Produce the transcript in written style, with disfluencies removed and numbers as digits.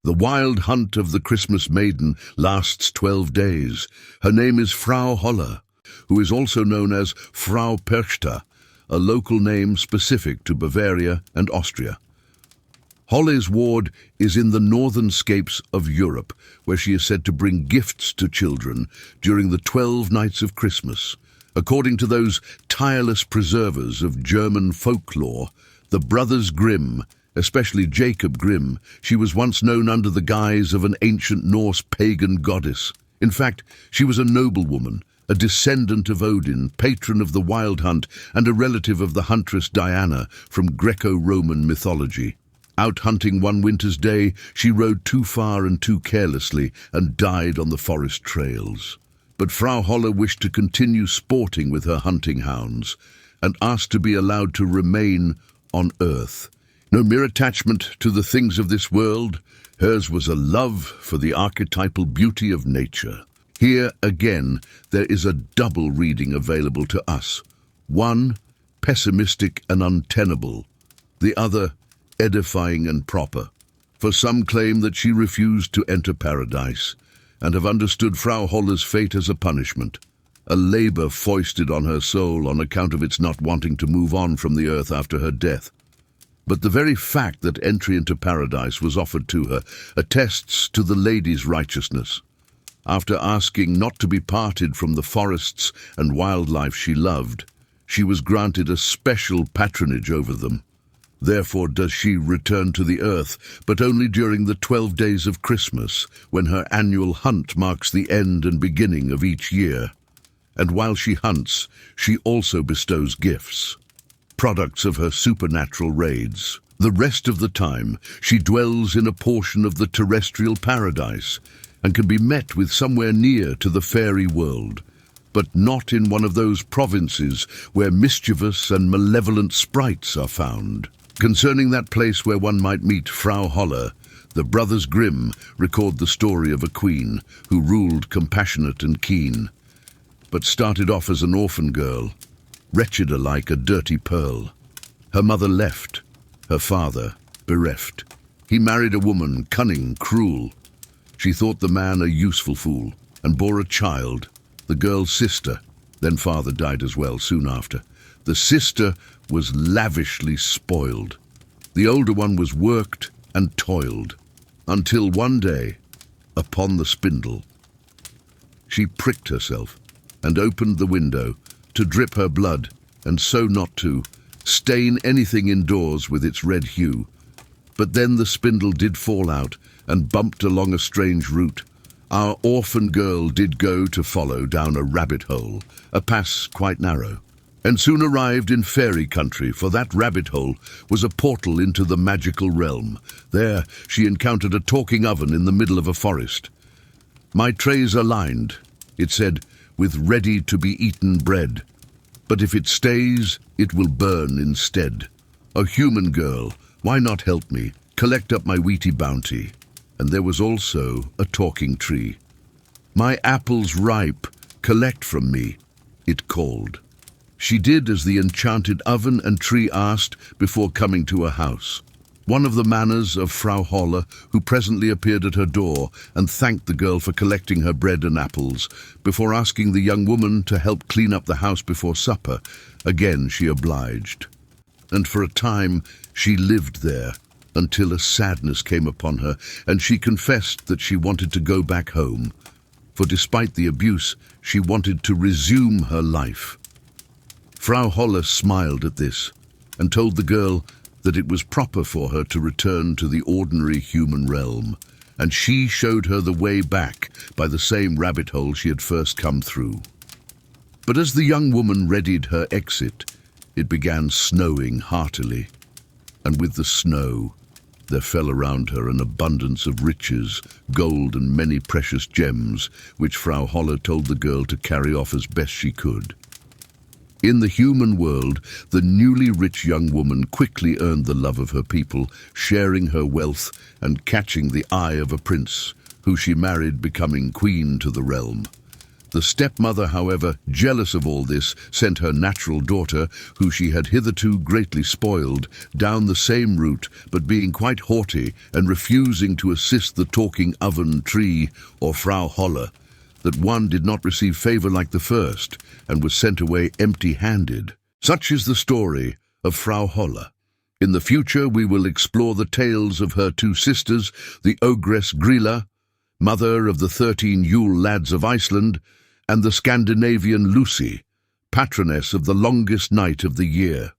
The wild hunt of the Christmas maiden lasts 12 days. Her name is Frau Holle, who is also known as Frau Perchta, a local name specific to Bavaria and Austria. Holle's ward is in the northern scapes of Europe, where she is said to bring gifts to children during the 12 nights of Christmas. According to those tireless preservers of German folklore, the brothers Grimm, especially Jacob Grimm, she was once known under the guise of an ancient Norse pagan goddess. In fact, she was a noblewoman, a descendant of Odin, patron of the wild hunt, and a relative of the huntress Diana from Greco-Roman mythology. Out hunting one winter's day, she rode too far and too carelessly and died on the forest trails. But Frau Holle wished to continue sporting with her hunting hounds and asked to be allowed to remain on earth. No mere attachment to the things of this world, hers was a love for the archetypal beauty of nature. Here, again, there is a double reading available to us. One, pessimistic and untenable. The other, edifying and proper. For some claim that she refused to enter paradise, and have understood Frau Holle's fate as a punishment, a labor foisted on her soul on account of its not wanting to move on from the earth after her death. But the very fact that entry into paradise was offered to her attests to the lady's righteousness. After asking not to be parted from the forests and wildlife she loved, she was granted a special patronage over them. Therefore does she return to the earth, but only during the 12 days of Christmas, when her annual hunt marks the end and beginning of each year. And while she hunts, she also bestows gifts, products of her supernatural raids. The rest of the time, she dwells in a portion of the terrestrial paradise, and can be met with somewhere near to the fairy world, but not in one of those provinces where mischievous and malevolent sprites are found. Concerning that place where one might meet Frau Holle, the brothers Grimm record the story of a queen who ruled compassionate and keen, but started off as an orphan girl, wretched alike a dirty pearl. Her mother left, her father bereft. He married a woman, cunning, cruel. She thought the man a useful fool, and bore a child, the girl's sister. Then father died as well soon after. The sister was lavishly spoiled. The older one was worked and toiled, until one day, upon the spindle, she pricked herself and opened the window to drip her blood, and so not to stain anything indoors with its red hue. But then the spindle did fall out and bumped along a strange route. Our orphan girl did go to follow down a rabbit hole, a pass quite narrow, and soon arrived in fairy country, for that rabbit hole was a portal into the magical realm. There she encountered a talking oven in the middle of a forest. "My trays are lined," it said, "with ready-to-be-eaten bread. But if it stays, it will burn instead. A human girl, why not help me, collect up my wheaty bounty?" And there was also a talking tree. "My apples ripe, collect from me," it called. She did as the enchanted oven and tree asked before coming to her house. One of the manners of Frau Holle, who presently appeared at her door and thanked the girl for collecting her bread and apples, before asking the young woman to help clean up the house before supper. Again she obliged. And for a time she lived there, until a sadness came upon her, and she confessed that she wanted to go back home, for despite the abuse, she wanted to resume her life. Frau Holle smiled at this, and told the girl that it was proper for her to return to the ordinary human realm, and she showed her the way back by the same rabbit hole she had first come through. But as the young woman readied her exit, it began snowing heartily, and with the snow there fell around her an abundance of riches, gold and many precious gems, which Frau Holle told the girl to carry off as best she could. In the human world, the newly rich young woman quickly earned the love of her people, sharing her wealth and catching the eye of a prince, who she married, becoming queen to the realm. The stepmother, however, jealous of all this, sent her natural daughter, who she had hitherto greatly spoiled, down the same route, but being quite haughty and refusing to assist the talking oven tree, or Frau Holle, that one did not receive favour like the first, and was sent away empty-handed. Such is the story of Frau Holle. In the future we will explore the tales of her two sisters, the ogress Grilla, mother of the 13 Yule lads of Iceland, and the Scandinavian Lucy, patroness of the longest night of the year.